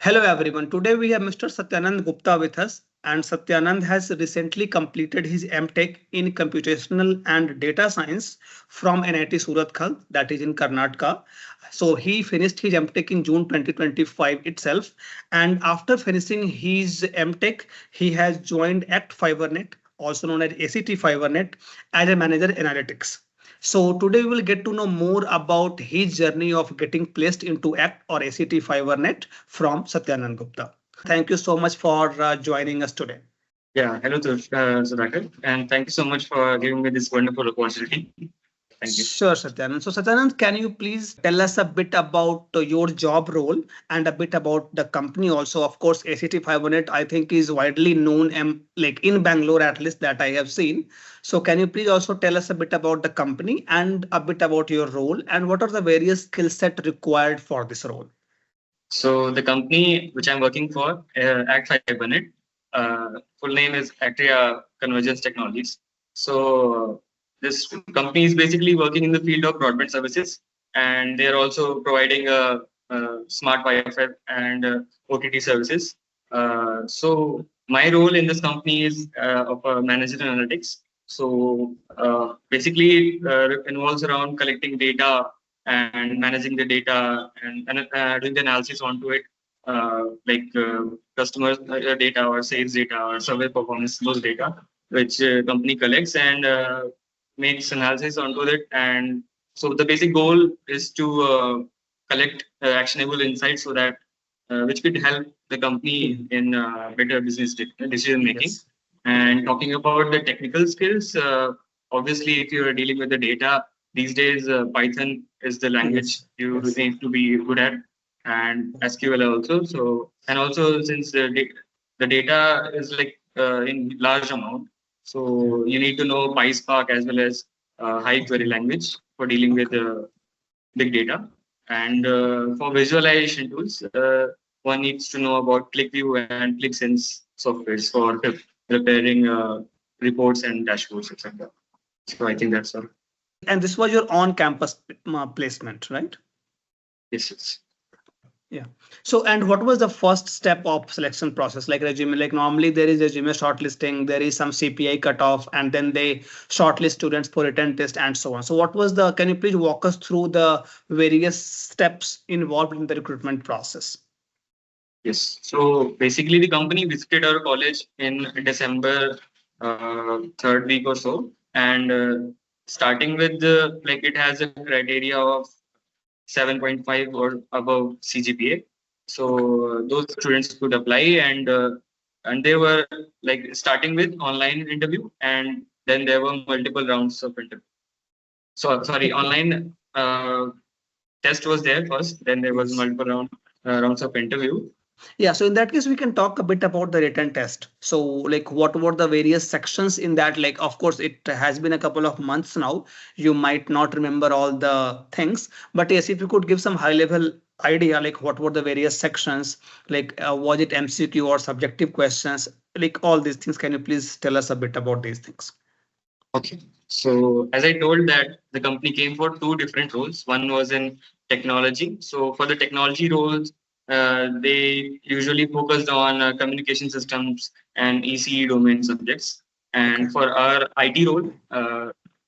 Hello everyone. Today we have Mr. Satyanand Gupta with us, and Satyanand has recently completed his MTech in Computational and Data Science from NIT Surathkal, that is in Karnataka. So he finished his MTech in June 2025 itself, and after finishing his MTech, he has joined Act Fibernet, also known as ACT Fibernet, as a manager analytics. So today we will get to know more about his journey of getting placed into ACT or ACT Fibernet from Satyanand Gupta. Thank you so much for joining us today. Yeah, hello, Surathkal, and thank you so much for giving me this wonderful opportunity. Thank you. Sure, Satyanand. So, Satyanand, can you please tell us a bit about your job role and a bit about the company also? Of course, ACT Fibernet, I think, is widely known, like in Bangalore, at least that I have seen. So, can you please also tell us a bit about the company and a bit about your role and what are the various skill set required for this role? So the company which I'm working for, Act Fibernet, full name is Actria Convergence Technologies. So this company is basically working in the field of broadband services, and they are also providing smart Wi-Fi and OTT services. So my role in this company is of a manager in analytics. So basically, it involves around collecting data and managing the data and doing the analysis onto it, like customer data or sales data or survey performance, those data which company collects and makes analysis onto it. And so the basic goal is to collect actionable insights so that which could help the company in better business decision making. Yes. And talking about the technical skills, obviously, if you're dealing with the data these days, Python is the language you need to be good at, and SQL also. So, and also since the data is like in large amount, so you need to know PySpark as well as high query language for dealing with big data. And for visualization tools, one needs to know about ClickView and ClickSense softwares for preparing reports and dashboards, etc. So I think that's all. And this was your on-campus placement, right? Yes, yes. Yeah. So, and what was the first step of selection process? Like resume, like normally there is resume shortlisting, there is some CPI cutoff, and then they shortlist students for written test and so on. So what was the, can you please walk us through the various steps involved in the recruitment process? Yes. So basically the company visited our college in December third week or so. And starting with the, like it has a criteria of 7.5 or above CGPA. So those students could apply, and they were like starting with online interview, and then there were multiple rounds of interview. So sorry, online test was there first, then there was multiple rounds of interview. Yeah, so in that case, we can talk a bit about the written test. So, like, what were the various sections in that? Like, of course, it has been a couple of months now. You might not remember all the things, but yes, if you could give some high level idea, like, what were the various sections? Like, was it MCQ or subjective questions? Like, all these things. Can you please tell us a bit about these things? Okay. So as I told that the company came for two different roles. One was in technology. So for the technology roles, they usually focused on communication systems and ECE domain subjects. And for our IT role,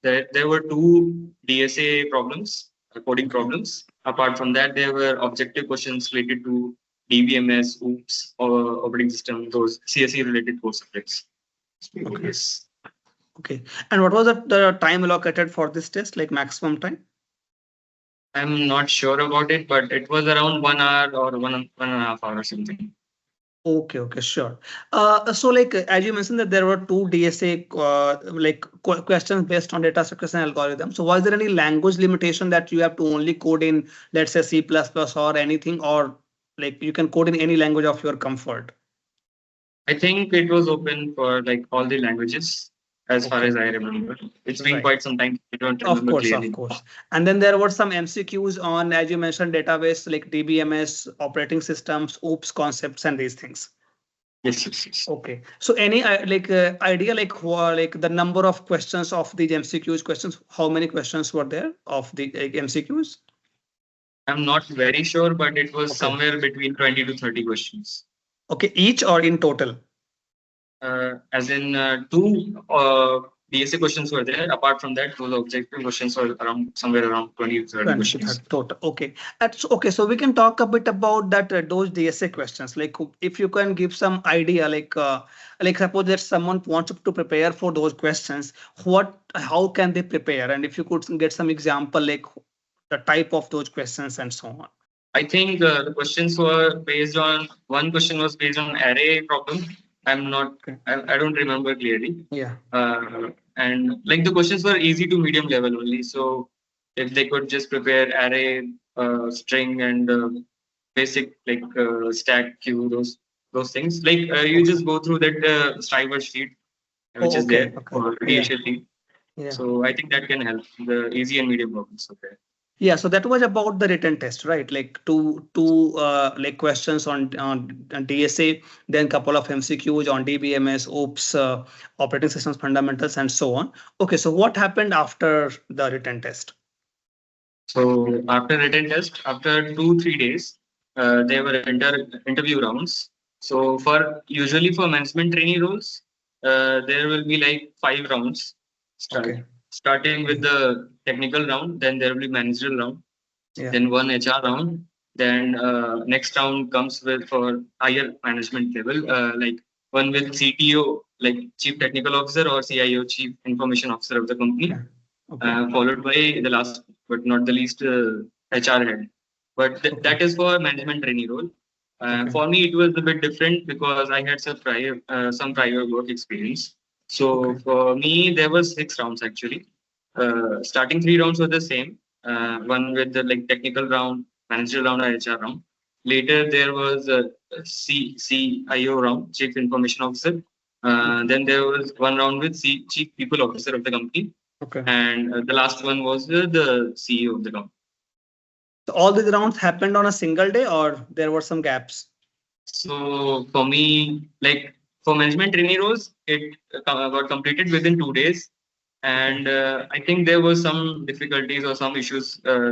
there were two DSA problems, coding problems. Apart from that, there were objective questions related to DBMS, OOPS, or operating system, those CSE related core subjects. Okay. Yes. Okay. And what was the time allocated for this test, like maximum time? I'm not sure about it, but it was around 1 hour or one and a half hour or something. Okay, sure. So like as you mentioned that there were two DSA questions based on data structures and algorithm. So was there any language limitation that you have to only code in, let's say C++ or anything, or like you can code in any language of your comfort? I think it was open for like all the languages, as far as I remember. It's been quite some time. I don't remember clearly. Of course. And then there were some MCQs on, as you mentioned, database like DBMS, operating systems, OOPS concepts, and these things. Yes. Okay. So any idea like the number of questions of these MCQs questions? How many questions were there of the MCQs? I'm not very sure, but it was Okay. somewhere between 20 to 30 questions. Okay, each or in total? As in two DSA questions were there. Apart from that, those objective questions were around somewhere around 20 to 30 20 to 30 questions. total. Okay. Okay, so we can talk a bit about that those DSA questions. Like if you can give some idea, like suppose that someone wants to prepare for those questions, how can they prepare? And if you could get some example, like the type of those questions and so on. I think the questions were based on one question was based on array problem. I'm not, Okay. I don't remember clearly. Yeah. And like the questions were easy to medium level only. So if they could just prepare array, string, and basic like stack queue, those things. Like you just go through that Striver sheet which Oh, is okay. there Okay. for Yeah. DSA thing. Yeah. So I think that can help the easy and medium problems. Okay. Yeah, so that was about the written test, right? Like two like questions on DSA, then couple of MCQs on DBMS, OPS, operating systems fundamentals, and so on. Okay, so what happened after the written test? So after written test, after 2 3 days, there were interview rounds. So for usually for management trainee roles, there will be like 5 rounds. Okay. Starting with the technical round, then there will be managerial round, Yeah. then one HR round, then next round comes with for higher management level, like one with CTO, like Chief Technical Officer, or CIO, Chief Information Officer of the company, Okay. Okay. followed by the last but not the least HR head. But Okay. that is for management trainee role. Okay. For me, it was a bit different because I had some prior work experience. So Okay. for me, there was 6 rounds actually. Starting 3 rounds were the same. One with the like technical round, managerial round, or HR round. Later there was a CIO round, Chief Information Officer. Then there was one round with Chief People Officer of the company, Okay. and the last one was the CEO of the company. So all these rounds happened on a single day, or there were some gaps? So for me, like for management trainee roles, it got completed within 2 days, and I think there were some difficulties or some issues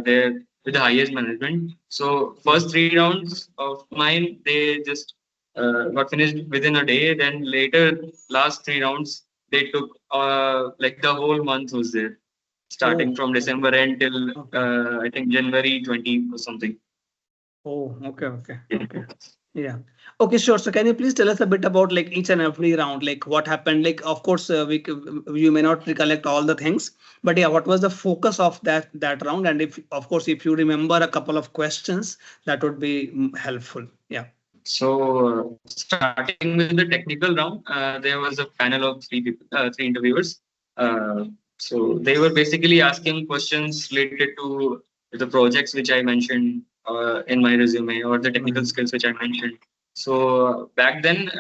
there with the highest management. So first 3 rounds of mine, they just got finished within a day. Then later, last 3 rounds, they took like the whole month was there, starting Oh, from December end till okay. I think January 20 or something. Oh, okay, okay, okay. Yeah. Okay, sure. So can you please tell us a bit about like each and every round, like what happened? Like, of course, you may not recollect all the things, but yeah, what was the focus of that round? And if, of course, if you remember a couple of questions, that would be helpful. Yeah. So starting with the technical round, there was a panel of 3 people, 3 interviewers. So they were basically asking questions related to the projects which I mentioned in my resume, or the technical skills which I mentioned. So back then,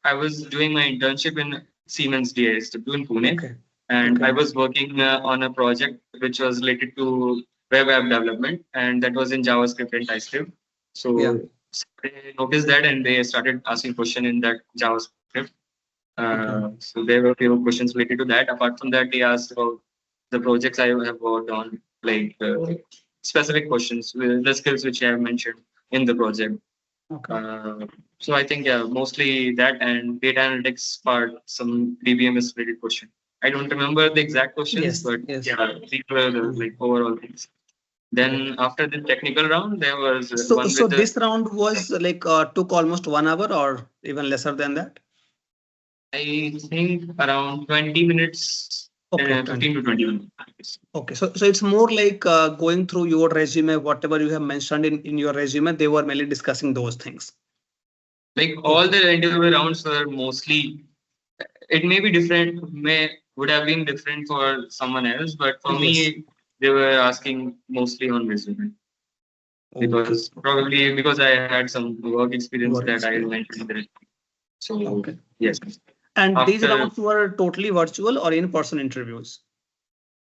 I was doing my internship in Siemens DISW in Pune, Okay. and I Okay. was working on a project which was related to web app development, and that was in JavaScript and TypeScript. Yeah. So they noticed that and they started asking question in that JavaScript. Okay. So there were a few questions related to that. Apart from that, they asked about the projects I have worked on, like specific questions with the skills which I have mentioned in the project. Okay. So I think mostly that, and data analytics part, some DBMS related question. I don't remember the exact questions, Yes. but Yes. yeah, these were the like overall things. Then after the technical round, there was So, one so with the this round was like took almost 1 hour or even lesser than that? I think around 20 minutes, Okay. 15 to 20 minutes. Okay, so it's more like going through your resume, whatever you have mentioned in your resume, they were mainly discussing those things. Like all the interview rounds were mostly, it may be different, would have been different for someone else, but for Yes. me, they were asking mostly on resume. Okay. Probably because I had some work experience Work that I experience. mentioned there. So Okay. yes, And these after rounds were totally virtual or in-person interviews?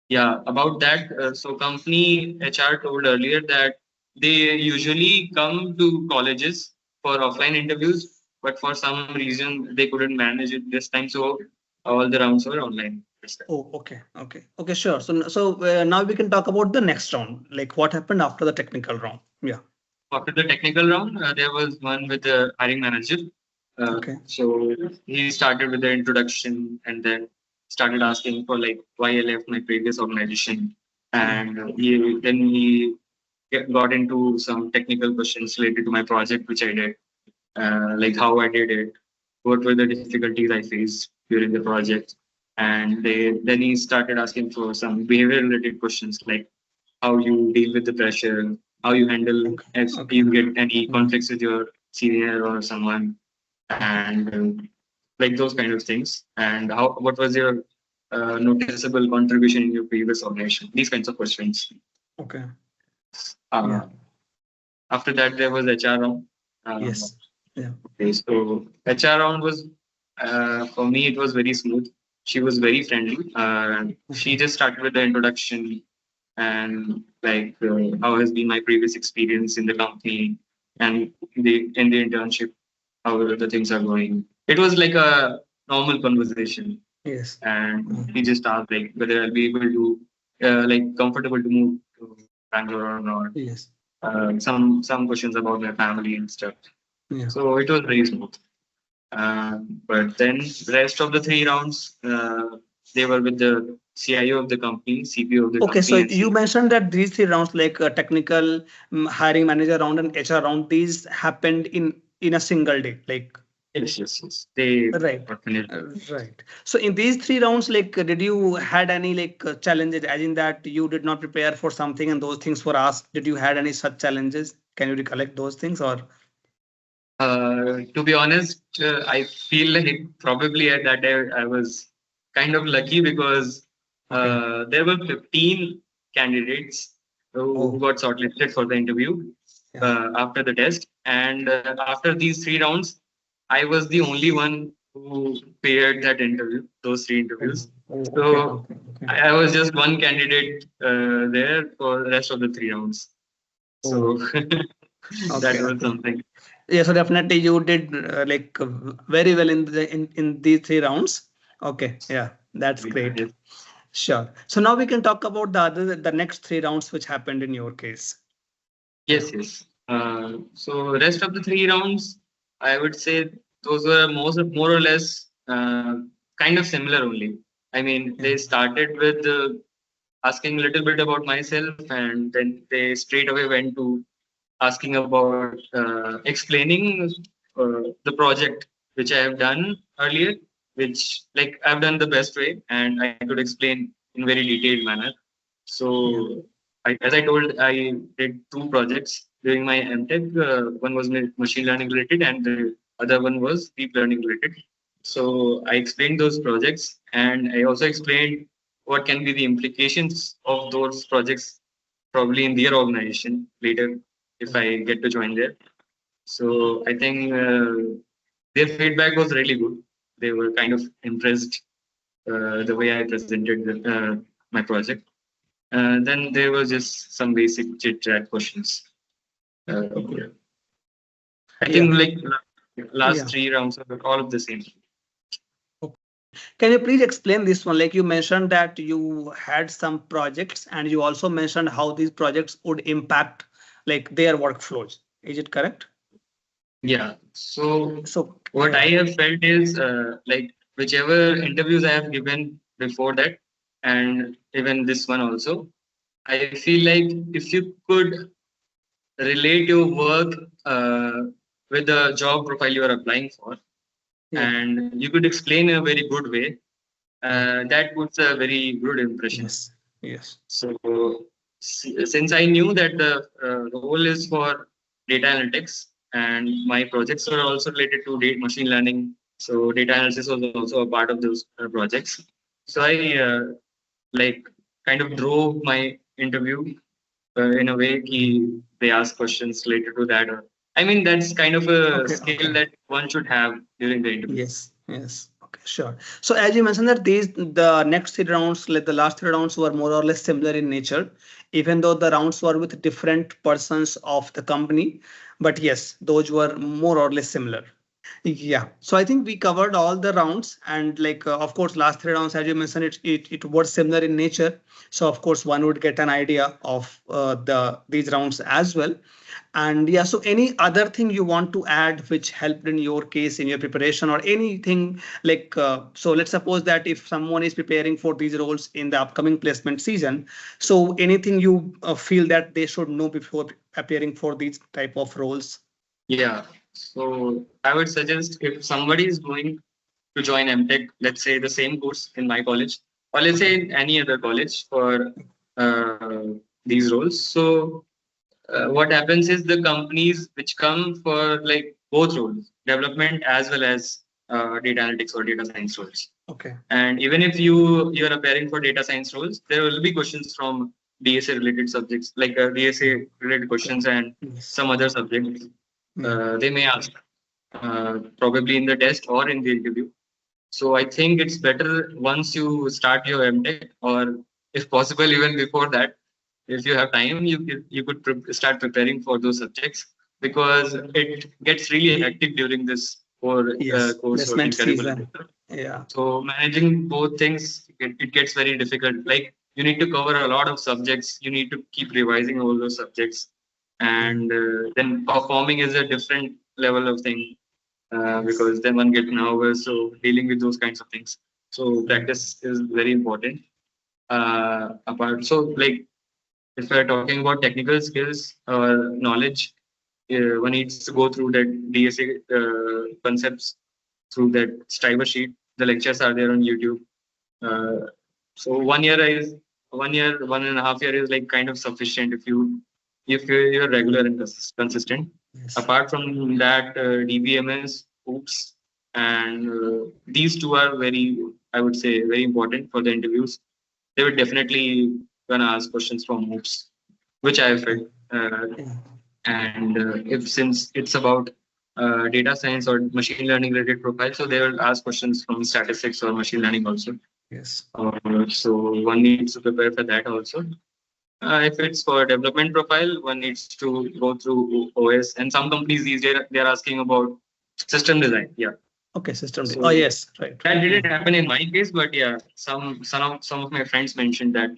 yeah, about that. So company HR told earlier that they usually come to colleges for offline interviews, but for some reason they couldn't manage it this time, so all the rounds were online this time. Oh, okay, okay, okay, sure. So now we can talk about the next round, like what happened after the technical round. Yeah. After the technical round, there was one with the hiring manager. Okay. So he started with the introduction and then started asking for like why I left my previous organization, and he got into some technical questions related to my project which I did, like how I did it, what were the difficulties I faced during the project, and then he started asking for some behavior related questions like how you deal with the pressure, how you handle Okay. if Okay. you get any conflicts with your senior or someone, and like those kind of things, and how what was your noticeable contribution in your previous organization? These kinds of questions. Okay. Uh, Yeah. After that, there was HR round. Yes. Yeah. Okay, so HR round was for me it was very smooth. She was very friendly. She Okay. just started with the introduction and like how has been my previous experience in the company and in the internship, how the things are going. It was like a normal conversation, Yes. and he just asked like whether I'll be able to like comfortable to move to Bangalore or not. Yes. Some questions about my family and stuff. Yeah. So it was very smooth. But then rest of the three rounds, they were with the CIO of the company, CPO of the Okay, so company, and you CEO. mentioned that these three rounds, like technical, hiring manager round, and HR round, these happened in a single day. Like, Yes, yes, yes. They right. got finished. Right. So in these three rounds, like, did you had any like challenges, as in that you did not prepare for something and those things were asked? Did you had any such challenges? Can you recollect those things or? To be honest, I feel like probably at that day I was kind of lucky because Okay. there were 15 candidates who Oh, got shortlisted for the interview yeah. after the test. And after these three rounds, I was the only one who cleared that interview, those three Oh, interviews. oh, okay. So Okay. Okay. I was just one candidate there for the rest of the three rounds. So Oh, that okay. was Okay. something. Yeah, so definitely you did like very well in in these three rounds. Okay, yeah, that's great. Yes. Sure. So now we can talk about the next three rounds which happened in your case. Yes, yes. So rest of the three rounds, I would say those were more or less kind of similar only. I mean, Yeah. they started with asking a little bit about myself, and then they straight away went to asking about explaining the project which I have done earlier, which like I've done the best way, and I could explain in very detailed manner. Yeah. So, as I told, I did two projects during my MTech. One was machine learning related, and the other one was deep learning related. So, I explained those projects, and I also explained what can be the implications of those projects, probably in their organization later if I get to join there. So, I think their feedback was really good. They were kind of impressed the way I presented my project. Then there was just some basic chit chat questions. Okay. Yeah. I Yeah. think like Yeah. last three rounds are all of the same. Okay. Can you please explain this one? Like you mentioned that you had some projects and you also mentioned how these projects would impact like their workflows. Is it correct? Yeah. So So what I yeah. have felt is like whichever interviews I have given before that, and even this one also, I feel like if you could relate your work with the job profile you are applying for, Yeah. and you could explain in a very good way, Yeah. that puts a very good impression. Yes. Yes. So since I knew that the role is for data analytics and my projects were also related to data machine learning, so data analysis was also a part of those projects. So I like kind of drove my interview in a way they ask questions related to that. I mean that's kind of a Okay. skill Okay. that one should have during the interview. Yes, yes. Okay, sure. So as you mentioned that the next three rounds, like the last three rounds were more or less similar in nature, even though the rounds were with different persons of the company. But yes, those were more or less similar. Yeah, so I think we covered all the rounds, and like of course, last three rounds, as you mentioned, it was similar in nature. So of course, one would get an idea of these rounds as well. And yeah, so any other thing you want to add which helped in your case in your preparation or anything like so let's suppose that if someone is preparing for these roles in the upcoming placement season, so anything you feel that they should know before appearing for these type of roles? Yeah. So I would suggest if somebody is going to join MTech, let's say the same course in my college, or let's say in any other college for uh, these roles. So what happens is the companies which come for like both roles, development as well as data analytics or data science roles. Okay. And even if you're appearing for data science roles, there will be questions from DSA related subjects, like DSA related questions and Yes. some other subjects. Yeah. They may ask probably in the test or in the interview. So I think it's better once you start your MTech, or if possible even before that, if you have time, you could start preparing for those subjects, because it gets really hectic during this Yes, course placement working curriculum. season. Yeah. So managing both things, it gets very difficult. Like you need to cover a lot of subjects. You need to keep revising all those subjects, and then performing is a different level of thing, because then one gets nervous. So dealing with those kinds of things. So practice is very important. Apart, so like if we're talking about technical skills or knowledge, one needs to go through that DSA concepts through that striver sheet. The lectures are there on YouTube. Uh, so 1 year is 1 year, 1.5 year is like kind of sufficient if you're regular and consistent. Yes. Apart from that, DBMS, OOPS, and these two are very, I would say, very important for the interviews. They would definitely gonna ask questions from OOPS, which I felt. Yeah. And if since it's about data science or machine learning related profile, so they will ask questions from statistics or machine learning also. Yes. So one needs to prepare for that also. If it's for development profile, one needs to go through OS, and some companies these days they are asking about system design. Yeah. Okay, system. So Oh yes, right. that didn't happen in my case, but yeah, some of my friends mentioned that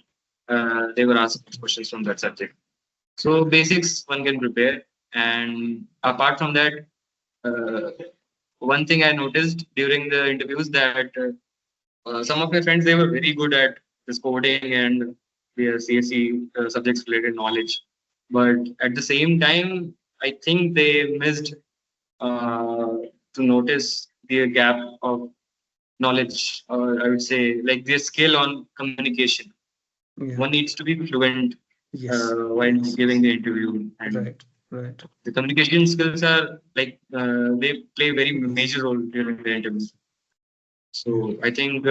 they were asked questions from that subject. So basics one can prepare, and apart from that, uh, one thing I noticed during the interviews that some of my friends they were very good at this coding and their CSE subjects related knowledge, but at the same time, I think they missed uh, to notice the gap of knowledge, or I would say like their skill on communication. Yeah. One needs to be fluent Yes. while giving the interview, and Right. Right. the communication skills are like they play a very major role during the interview. So I think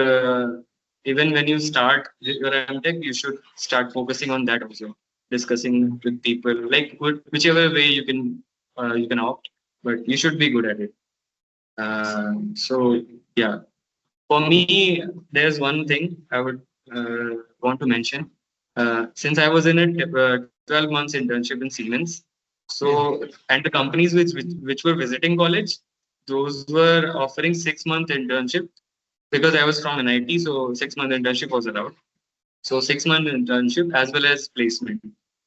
even when you start your MTech, you should start focusing on that also, discussing with people, like whichever way you can opt, but you should be good at it. So yeah, for me, there's one thing I would want to mention. Since I was in a 12 months internship in Siemens, so and the companies which were visiting college, those were offering 6 month internship because I was from NIT, so 6 month internship was allowed. So 6 month internship as well as placement,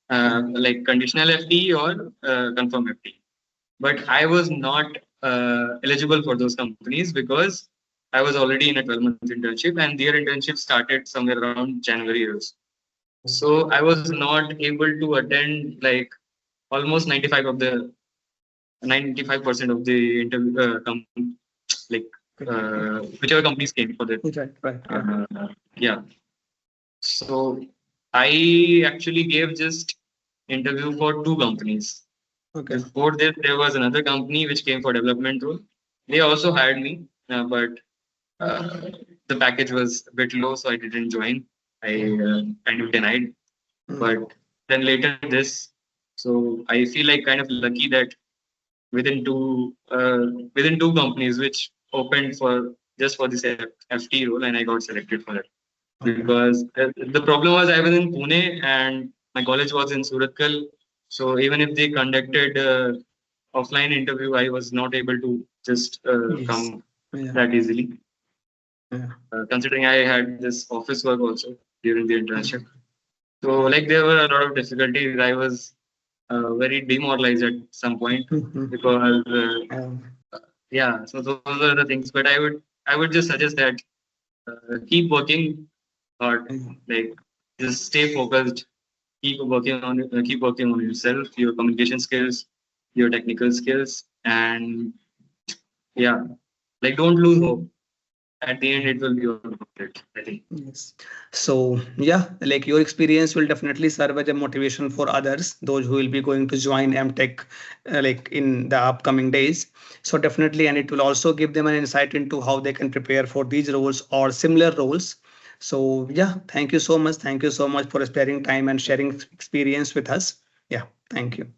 like conditional FT or confirm FT. But I was not eligible for those companies because I was already in a 12-month internship, and their internship started somewhere around January years. So I was not able to attend like almost 95% of the interview, like whichever companies came for that. Right. Right. Yeah. Yeah. So I actually gave just interview for two companies. Okay. Before this, there was another company which came for development role. They also hired me, but uh, the package was a bit low, so I didn't join. I kind of denied. But then later this, so I feel like kind of lucky that within two companies which opened for just for this FT role, and I got selected for it. Because the problem was I was in Pune and my college was in Surathkal. So even if they conducted offline interview, I was not able to just Yes. come Yeah. that easily. Yeah. Considering I had this office work also during the internship. So like there were a lot of difficulties. I was very demoralized at some point because yeah. So those are the things. But I would just suggest that keep working hard. Like just stay focused. Keep working on yourself, your communication skills, your technical skills, and yeah, like don't lose hope. At the end, it will be all worth it, I think. Yes. So yeah, like your experience will definitely serve as a motivation for others, those who will be going to join MTech like in the upcoming days. So definitely, and it will also give them an insight into how they can prepare for these roles or similar roles. So yeah, thank you so much. Thank you so much for sparing time and sharing experience with us. Yeah, thank you.